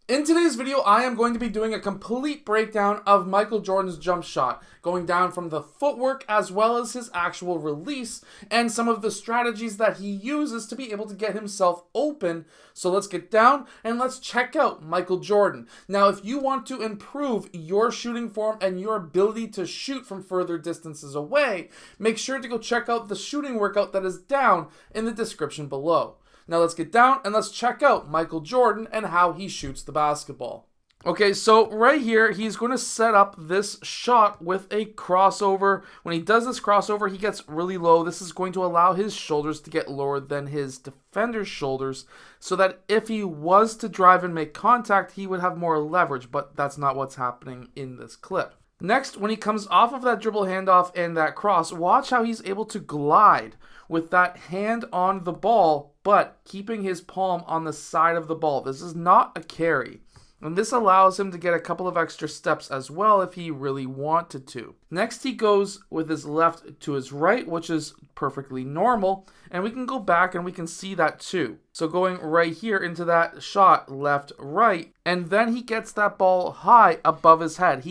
In today's video, I am going to be doing a complete breakdown of Michael Jordan's jump shot, going down from the footwork as well as his actual release, and some of the strategies that he uses to be able to get himself open. So let's get down and let's check out Michael Jordan. Now, if you want to improve your shooting form and your ability to shoot from further distances away, make sure to go check out the shooting workout that is down in the description below. Now let's get down and let's check out Michael Jordan and how he shoots the basketball. Okay, so right here, he's going to set up this shot with a crossover. When he does this crossover, he gets really low. This is going to allow his shoulders to get lower than his defender's shoulders, so that if he was to drive and make contact, he would have more leverage, but that's not what's happening in this clip. Next, when he comes off of that dribble handoff and that cross, watch how he's able to glide with that hand on the ball, but keeping his palm on the side of the ball. This is not a carry. And this allows him to get a couple of extra steps as well if he really wanted to. Next, he goes with his left to his right, which is perfectly normal. And we can go back and we can see that too. So going right here into that shot, left, right. And then he gets that ball high above his head.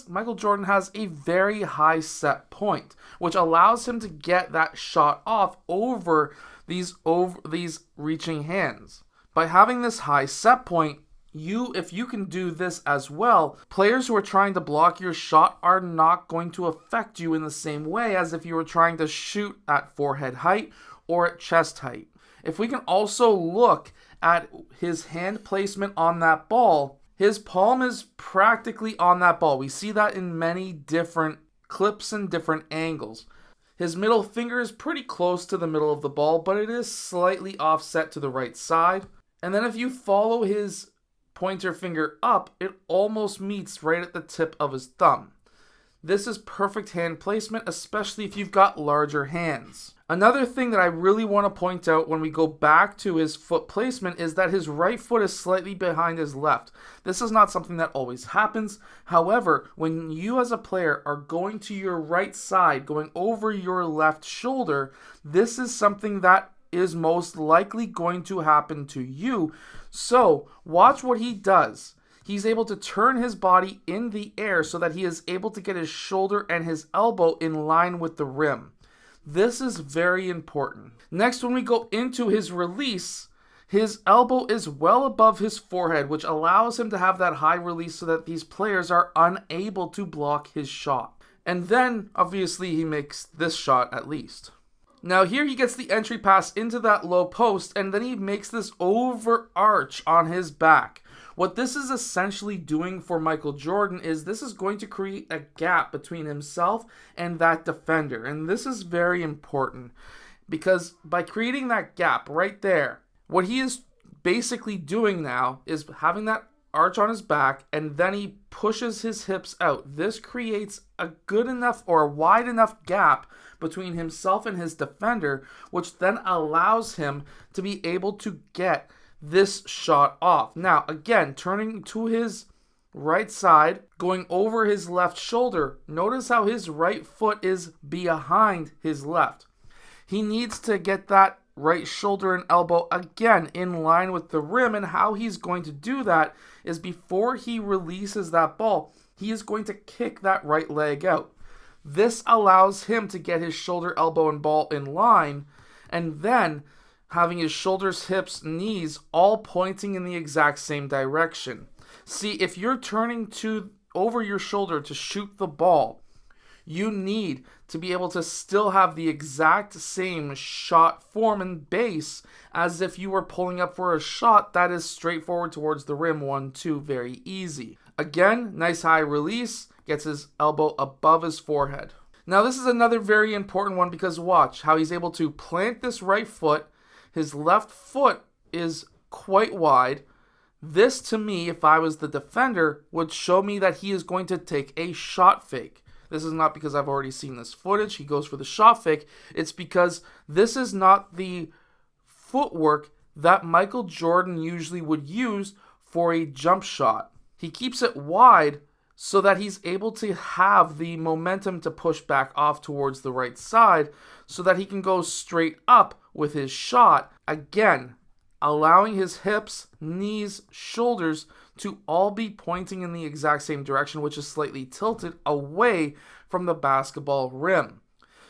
Michael Jordan has a very high set point, which allows him to get that shot off over these reaching hands. By having this high set point, if you can do this as well, players who are trying to block your shot are not going to affect you in the same way as if you were trying to shoot at forehead height or at chest height. If we can also look at his hand placement on that ball, his palm is practically on that ball. We see that in many different clips and different angles. His middle finger is pretty close to the middle of the ball, but it is slightly offset to the right side. And then if you follow his pointer finger up, it almost meets right at the tip of his thumb. This is perfect hand placement, especially if you've got larger hands. Another thing that I really want to point out when we go back to his foot placement is that his right foot is slightly behind his left. This is not something that always happens. However, when you as a player are going to your right side, going over your left shoulder, this is something that is most likely going to happen to you. So watch what he does. He's able to turn his body in the air so that he is able to get his shoulder and his elbow in line with the rim. This is very important. Next, when we go into his release, his elbow is well above his forehead, which allows him to have that high release so that these players are unable to block his shot. And then, obviously, he makes this shot at least. Now here he gets the entry pass into that low post, and then he makes this overarch on his back. What this is essentially doing for Michael Jordan is this is going to create a gap between himself and that defender. And this is very important because by creating that gap right there, what he is basically doing now is having that arch on his back, and then he pushes his hips out. This creates a good enough or a wide enough gap between himself and his defender, which then allows him to be able to get this shot off. Now, again, turning to his right side, going over his left shoulder, notice how his right foot is behind his left. He needs to get that right shoulder and elbow again in line with the rim, and how he's going to do that is before he releases that ball, he is going to kick that right leg out. This allows him to get his shoulder, elbow, and ball in line, and then having his shoulders, hips, knees all pointing in the exact same direction. See, if you're turning over your shoulder to shoot the ball, you need to be able to still have the exact same shot form and base as if you were pulling up for a shot that is straightforward towards the rim, 1-2, very easy. Again, nice high release, gets his elbow above his forehead. Now this is another very important one because watch how he's able to plant this right foot. His left foot is quite wide. This to me, if I was the defender, would show me that he is going to take a shot fake. This is not because I've already seen this footage. He goes for the shot fake. It's because this is not the footwork that Michael Jordan usually would use for a jump shot. He keeps it wide so that he's able to have the momentum to push back off towards the right side so that he can go straight up with his shot. Again, allowing his hips, knees, shoulders to all be pointing in the exact same direction, which is slightly tilted away from the basketball rim.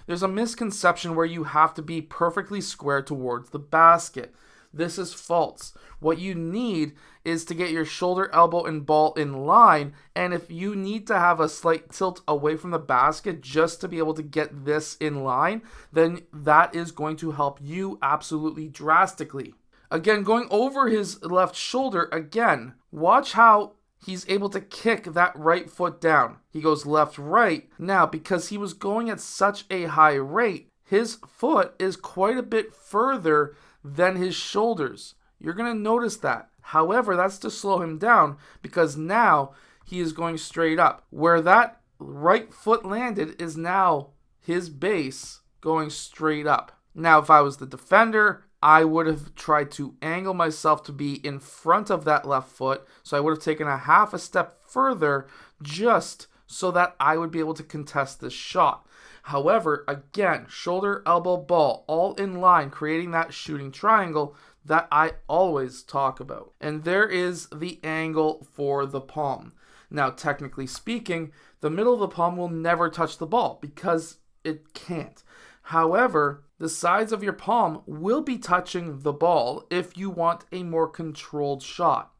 There's a misconception where you have to be perfectly square towards the basket. This is false. What you need is to get your shoulder, elbow, and ball in line, and if you need to have a slight tilt away from the basket just to be able to get this in line, then that is going to help you absolutely drastically. Again, going over his left shoulder, again, watch how he's able to kick that right foot down. He goes left, right. Now, because he was going at such a high rate, his foot is quite a bit further than his shoulders. You're going to notice that. However, that's to slow him down because now he is going straight up. Where that right foot landed is now his base going straight up. Now, if I was the defender, I would have tried to angle myself to be in front of that left foot. So I would have taken a half a step further just so that I would be able to contest this shot. However, again, shoulder, elbow, ball, all in line, creating that shooting triangle that I always talk about. And there is the angle for the palm. Now, technically speaking, the middle of the palm will never touch the ball because it can't. However, the sides of your palm will be touching the ball if you want a more controlled shot.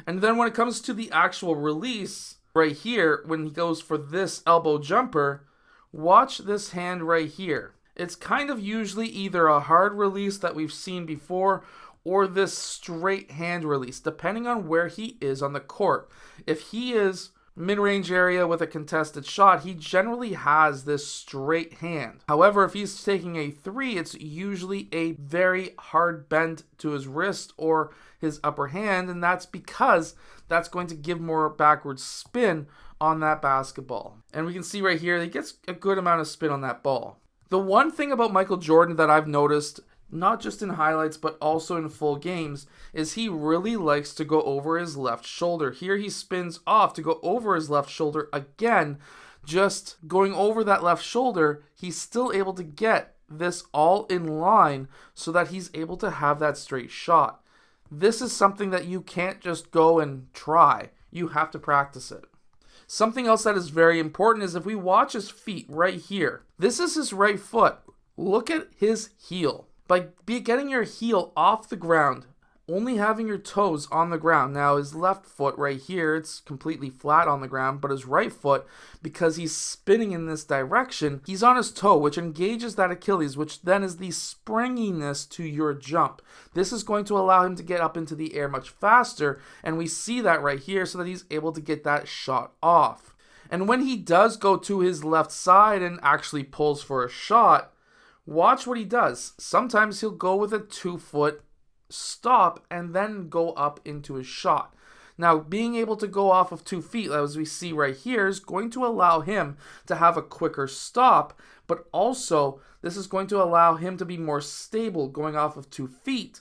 And then when it comes to the actual release, right here, when he goes for this elbow jumper, watch this hand right here. It's kind of usually either a hard release that we've seen before or this straight hand release, depending on where he is on the court. If he is mid-range area with a contested shot, he generally has this straight hand. However, if he's taking a three, it's usually a very hard bend to his wrist or his upper hand, and that's because that's going to give more backward spin on that basketball. And we can see right here, he gets a good amount of spin on that ball. The one thing about Michael Jordan that I've noticed, not just in highlights, but also in full games, is he really likes to go over his left shoulder. Here he spins off to go over his left shoulder again. Just going over that left shoulder, he's still able to get this all in line so that he's able to have that straight shot. This is something that you can't just go and try. You have to practice it. Something else that is very important is if we watch his feet right here. This is his right foot. Look at his heel. By getting your heel off the ground, only having your toes on the ground. Now his left foot right here, it's completely flat on the ground, but his right foot, because he's spinning in this direction, he's on his toe, which engages that Achilles, which then is the springiness to your jump. This is going to allow him to get up into the air much faster, and we see that right here so that he's able to get that shot off. And when he does go to his left side and actually pulls for a shot, watch what he does. Sometimes he'll go with a 2-foot stop and then go up into his shot. Now, being able to go off of 2 feet, as we see right here, is going to allow him to have a quicker stop, but also this is going to allow him to be more stable going off of 2 feet.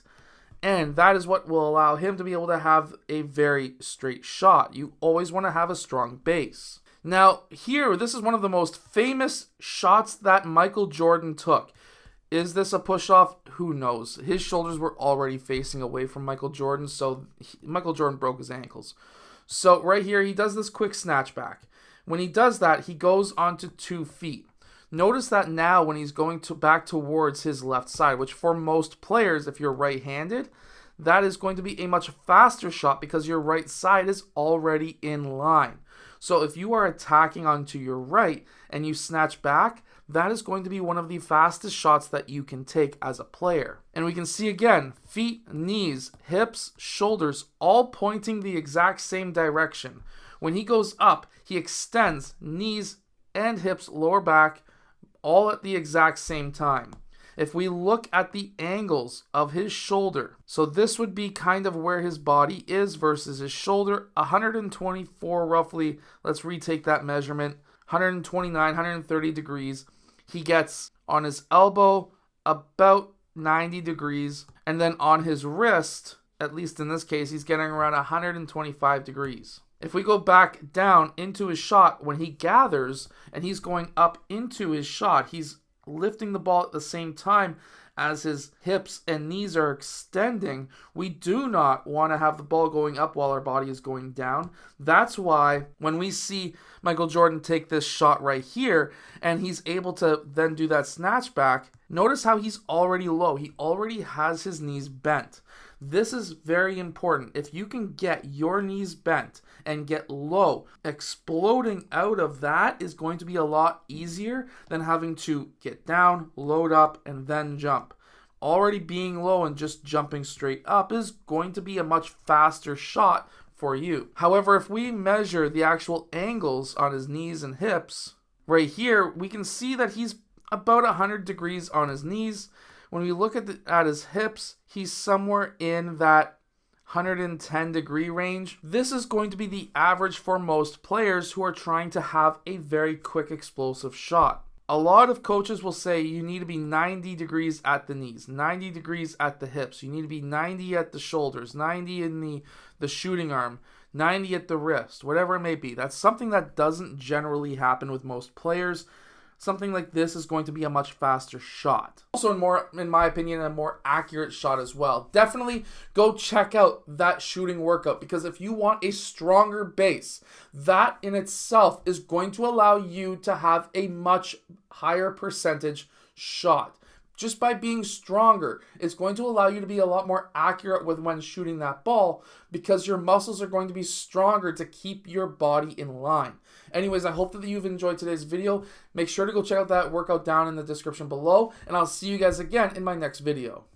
And that is what will allow him to be able to have a very straight shot. You always want to have a strong base. Now, here, this is one of the most famous shots that Michael Jordan took. Is this a push-off? Who knows? His shoulders were already facing away from Michael Jordan, so Michael Jordan broke his ankles. So right here, he does this quick snatchback. When he does that, he goes onto 2 feet. Notice that now when he's going back towards his left side, which for most players, if you're right-handed, that is going to be a much faster shot because your right side is already in line. So if you are attacking onto your right and you snatch back, that is going to be one of the fastest shots that you can take as a player. And we can see again, feet, knees, hips, shoulders, all pointing the exact same direction. When he goes up, he extends knees and hips, lower back, all at the exact same time. If we look at the angles of his shoulder, so this would be kind of where his body is versus his shoulder, 124 roughly, let's retake that measurement, 129, 130 degrees. He gets on his elbow about 90 degrees, and then on his wrist, at least in this case, he's getting around 125 degrees. If we go back down into his shot, when he gathers and he's going up into his shot, he's lifting the ball at the same time as his hips and knees are extending, we do not want to have the ball going up while our body is going down. That's why when we see Michael Jordan take this shot right here and he's able to then do that snatch back, notice how he's already low. He already has his knees bent. This is very important. If you can get your knees bent and get low, exploding out of that is going to be a lot easier than having to get down, load up, and then jump. Already being low and just jumping straight up is going to be a much faster shot for you. However, if we measure the actual angles on his knees and hips, right here, we can see that he's about 100 degrees on his knees. When we look at his hips, he's somewhere in that 110 degree range. This is going to be the average for most players who are trying to have a very quick explosive shot. A lot of coaches will say you need to be 90 degrees at the knees, 90 degrees at the hips. You need to be 90 at the shoulders, 90 in the shooting arm, 90 at the wrist, whatever it may be. That's something that doesn't generally happen with most players. Something like this is going to be a much faster shot. Also, in my opinion, a more accurate shot as well. Definitely go check out that shooting workout, because if you want a stronger base, that in itself is going to allow you to have a much higher percentage shot. Just by being stronger, it's going to allow you to be a lot more accurate with when shooting that ball, because your muscles are going to be stronger to keep your body in line. Anyways, I hope that you've enjoyed today's video. Make sure to go check out that workout down in the description below, and I'll see you guys again in my next video.